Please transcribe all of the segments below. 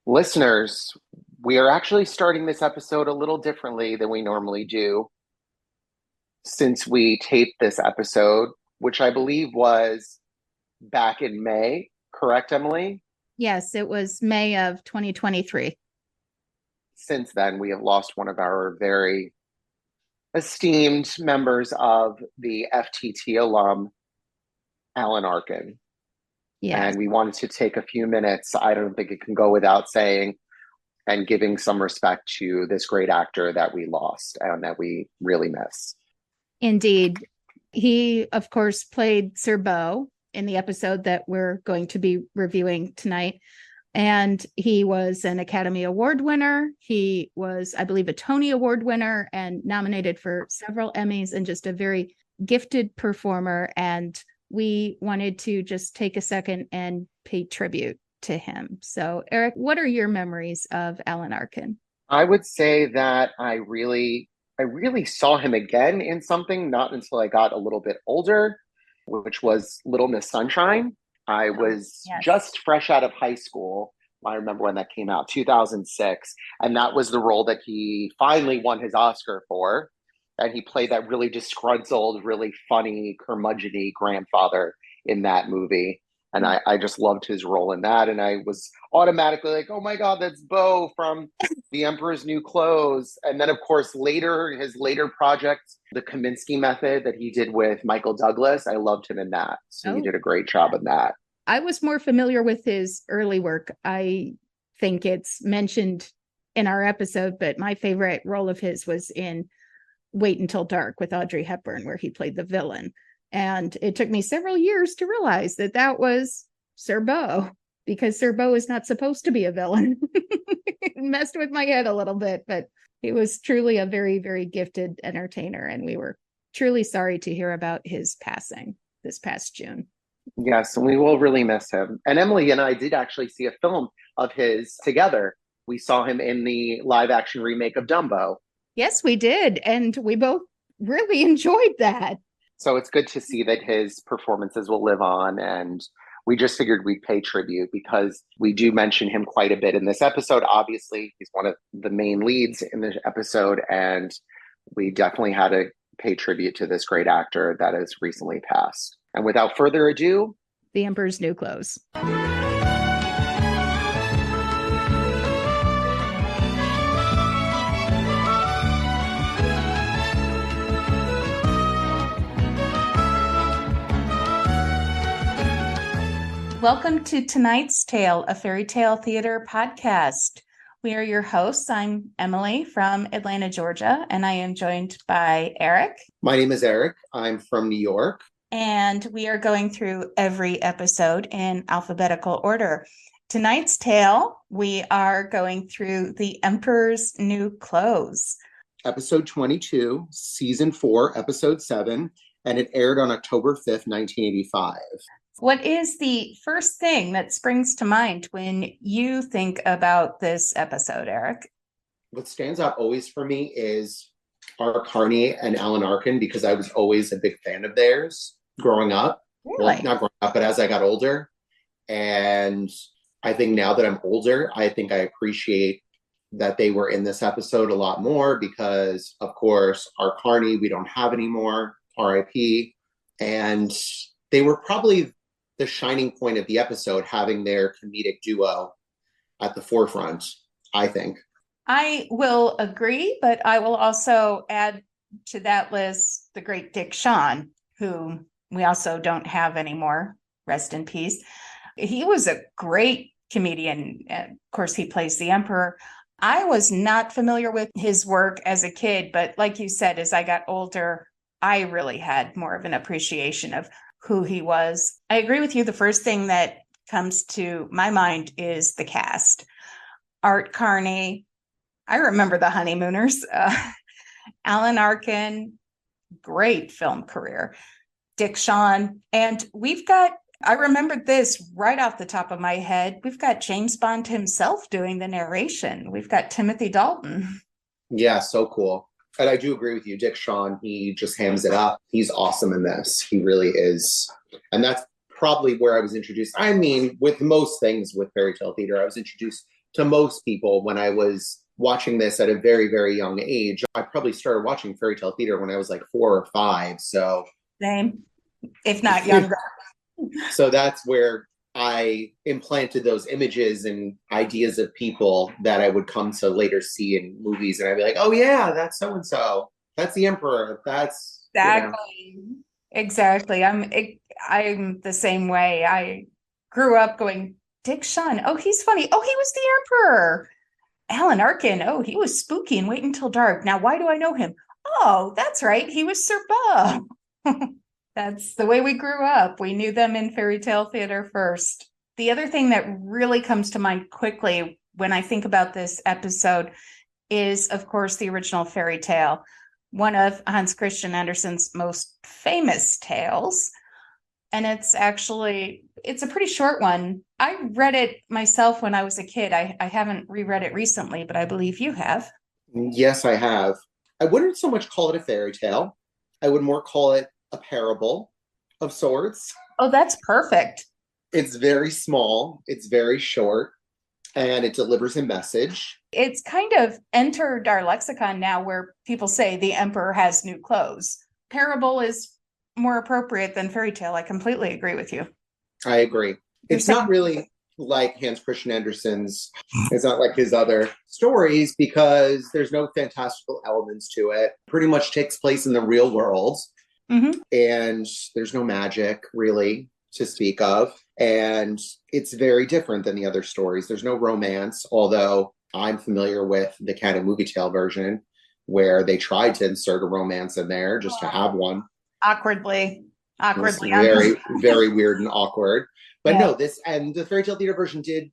Listeners, we are actually starting this episode a little differently than we normally do since we taped this episode, which I believe was back in May, correct, Emily? Yes, it was May of 2023. Since then, we have lost one of our very esteemed members of the FTT alum, Alan Arkin. Yes, And we wanted to take a few minutes. I don't think it can go without saying and giving some respect to this great actor that we lost and that we really miss. indeed. He, of course, played Sir Beau in the episode that we're going to be reviewing tonight. And he was an Academy Award winner. He was, I believe, a Tony Award winner and nominated for several Emmys, and just a very gifted performer. And we wanted to just take a second and pay tribute to him. So, Eric, what are your memories of Alan Arkin? I would say that I really saw him again in something not until I got a little bit older, which was Little Miss Sunshine. I was Yes. just fresh out of high school. I remember when that came out, 2006, and that was the role that he finally won his Oscar for. And he played that really disgruntled, really funny, curmudgeon grandfather in that movie. And I just loved his role in that. And I was automatically like, oh my God, that's Beau from The Emperor's New Clothes. And then, of course, later, his later project, The Kaminsky Method that he did with Michael Douglas, I loved him in that. So he Oh, did a great job in that. I was more familiar with his early work. I think it's mentioned in our episode, but my favorite role of his was in Wait Until Dark with Audrey Hepburn, where he played the villain. And it took me several years to realize that that was Sir Beau, because Sir Beau is not supposed to be a villain. It messed with my head a little bit, but he was truly a very, very gifted entertainer. And we were truly sorry to hear about his passing this past June. Yes, and we will really miss him. And Emily and I did actually see a film of his together. We saw him in the live action remake of Dumbo. Yes, we did. And we both really enjoyed that. So it's good to see that his performances will live on. And we just figured we'd pay tribute because we do mention him quite a bit in this episode. Obviously, he's one of the main leads in this episode. And we definitely had to pay tribute to this great actor that has recently passed. And without further ado, The Emperor's New Clothes. Welcome to tonight's tale, a fairy tale theater podcast. We are your hosts. I'm Emily from Atlanta, Georgia, and I am joined by Eric. my name is Eric. I'm from New York. And we are going through every episode in alphabetical order. Tonight's tale, we are going through The Emperor's New Clothes. Episode 22, season 4, episode 7, and it aired on October 5th, 1985. What is the first thing that springs to mind when you think about this episode, Eric? What stands out always for me is Art Carney and Alan Arkin because I was always a big fan of theirs growing up. Really? Well, not growing up, but as I got older. And I think now that I'm older, I think I appreciate that they were in this episode a lot more because, of course, Art Carney, we don't have anymore, RIP. And they were probably the shining point of the episode, having their comedic duo at the forefront, I think. I will agree, but I will also add to that list the great Dick Shawn, who we also don't have anymore. Rest in peace. He was a great comedian. Of course, he plays the Emperor. I was not familiar with his work as a kid, but like you said, as I got older, I really had more of an appreciation of who he was. I agree with you. The first thing that comes to my mind is the cast. Art Carney. I remember The Honeymooners. Alan Arkin, great film career. Dick Shawn. And I remembered this right off the top of my head. We've got James Bond himself doing the narration. We've got Timothy Dalton. Yeah, so cool. And I do agree with you. Dick Shawn, he just hams it up. He's awesome in this. He really is. And that's probably where I was introduced. I mean, with most things with fairy tale theater, I was introduced to most people when I was watching this at a very, very young age. I probably started watching fairy tale theater when I was like 4 or 5. So, Same, if not younger. so that's where I implanted those images and ideas of people that I would come to later see in movies. And I'd be like, oh, yeah, that's so and so. That's the emperor. That's, Exactly. Exactly. I'm the same way. I grew up going, Dick Shawn. Oh, he's funny. Oh, he was the emperor. Alan Arkin. Oh, he was spooky and Wait Until Dark. Now, why do I know him? Oh, that's right. He was Sir Bob. That's the way we grew up. We knew them in fairy tale theater first. The other thing that really comes to mind quickly when I think about this episode is, of course, the original fairy tale, one of Hans Christian Andersen's most famous tales. And it's a pretty short one. I read it myself when I was a kid. I haven't reread it recently, but I believe you have. yes, I have. I wouldn't so much call it a fairy tale. I would more call it a parable of sorts. Oh, that's perfect. It's very small, it's very short, and it delivers a message. It's kind of entered our lexicon now where people say the emperor has new clothes. Parable is more appropriate than fairy tale. I completely agree with you. I agree. You're It's saying not really like Hans Christian Andersen's, it's not like his other stories because there's no fantastical elements to it. Pretty much takes place in the real world, and there's no magic really to speak of. And it's very different than the other stories. There's no romance, although I'm familiar with the Cat and Movie Tale version where they tried to insert a romance in there just to have one. awkwardly. It was Awkwardly. very, very weird and awkward. But Yeah. no, this and the fairy tale theater version did,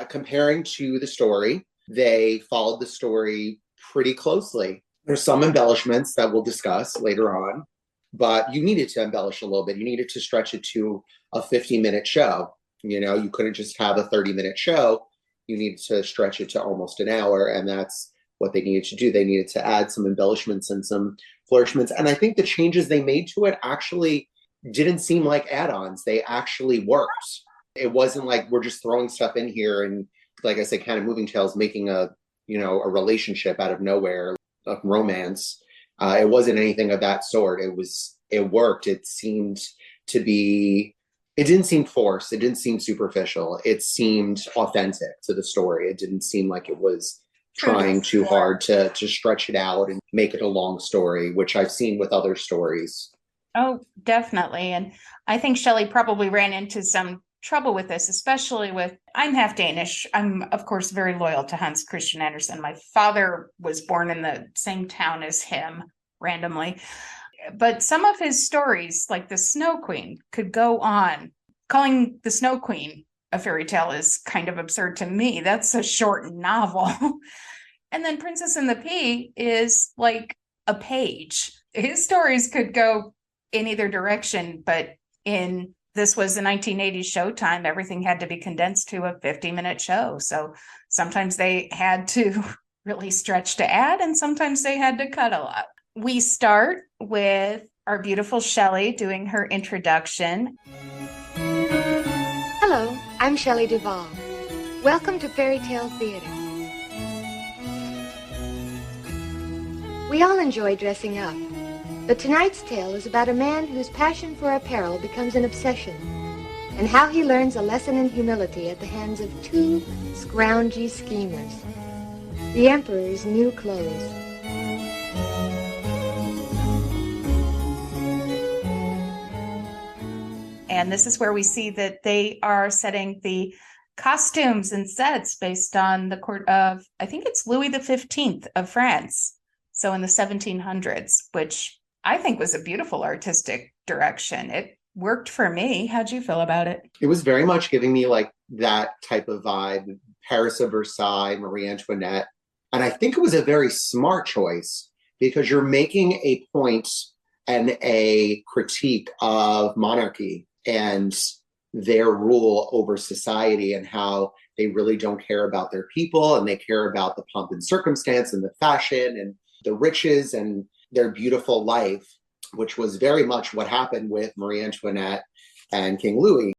comparing to the story, they followed the story pretty closely. There's some embellishments that we'll discuss later on, but you needed to embellish a little bit. You needed to stretch it to a 50-minute show. You know, you couldn't just have a 30-minute show. You needed to stretch it to almost an hour, and that's what they needed to do. They needed to add some embellishments and some flourishments. And I think the changes they made to it actually didn't seem like add-ons. They actually worked. It wasn't like we're just throwing stuff in here and, like I said, kind of moving tales, making a relationship out of nowhere, of romance. It wasn't anything of that sort. It worked. It seemed to be. It didn't seem forced. It didn't seem superficial. It seemed authentic to the story. It didn't seem like it was trying too hard to stretch it out and make it a long story, which I've seen with other stories. Oh, definitely. And I think Shelley probably ran into some trouble with this, especially I'm half Danish. I'm, of course, very loyal to Hans Christian Andersen. My father was born in the same town as him randomly. But some of his stories, like the Snow Queen, could go on. Calling the Snow Queen a fairy tale is kind of absurd to me. That's a short novel. And then Princess and the Pea is like a page. His stories could go in either direction, but this was the 1980s Showtime. Everything had to be condensed to a 50-minute show. So sometimes they had to really stretch to add, and sometimes they had to cut a lot. We start with our beautiful Shelley doing her introduction. Hello, I'm Shelley Duvall. Welcome to Fairy Tale Theater. We all enjoy dressing up, but tonight's tale is about a man whose passion for apparel becomes an obsession, and how he learns a lesson in humility at the hands of two scroungy schemers, the Emperor's new clothes. And this is where we see that they are setting the costumes and sets based on the court of, I think it's Louis XV of France. So in the 1700s, which I think was a beautiful artistic direction. It worked for me. How'd you feel about it? It was very much giving me like that type of vibe, Paris of Versailles, Marie Antoinette. And I think it was a very smart choice because you're making a point and a critique of monarchy and their rule over society and how they really don't care about their people and they care about the pomp and circumstance and the fashion and the riches and their beautiful life, which was very much what happened with Marie Antoinette and King Louis.